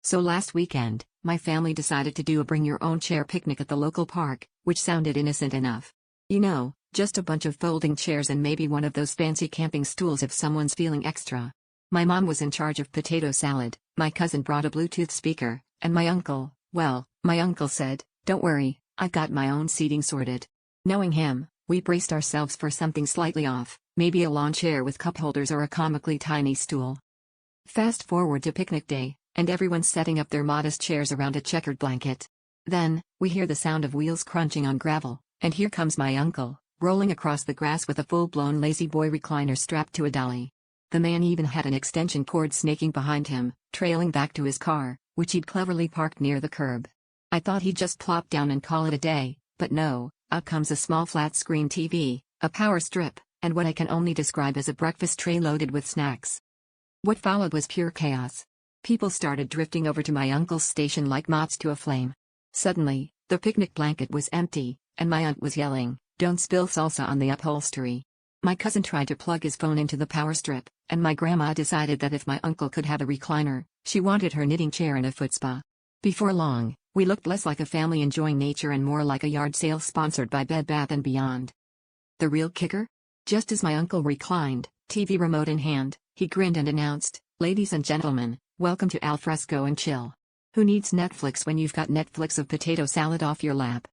So last weekend, my family decided to do a bring-your-own-chair picnic at the local park, which sounded innocent enough. You know, just a bunch of folding chairs and maybe one of those fancy camping stools if someone's feeling extra. My mom was in charge of potato salad, my cousin brought a Bluetooth speaker, and my uncle said, "Don't worry, I've got my own seating sorted." Knowing him, we braced ourselves for something slightly off, maybe a lawn chair with cup holders or a comically tiny stool. Fast forward to picnic day, and everyone's setting up their modest chairs around a checkered blanket. Then, we hear the sound of wheels crunching on gravel, and here comes my uncle, rolling across the grass with a full-blown lazy boy recliner strapped to a dolly. The man even had an extension cord snaking behind him, trailing back to his car, which he'd cleverly parked near the curb. I thought he'd just plop down and call it a day, but no, out comes a small flat-screen TV, a power strip, and what I can only describe as a breakfast tray loaded with snacks. What followed was pure chaos. People started drifting over to my uncle's station like moths to a flame. Suddenly, the picnic blanket was empty, and my aunt was yelling, "Don't spill salsa on the upholstery." My cousin tried to plug his phone into the power strip, and my grandma decided that if my uncle could have a recliner, she wanted her knitting chair and a foot spa. Before long, we looked less like a family enjoying nature and more like a yard sale sponsored by Bed Bath & Beyond. The real kicker? Just as my uncle reclined, TV remote in hand, he grinned and announced, "Ladies and gentlemen, welcome to Alfresco and Chill. Who needs Netflix when you've got Netflix of potato salad off your lap?"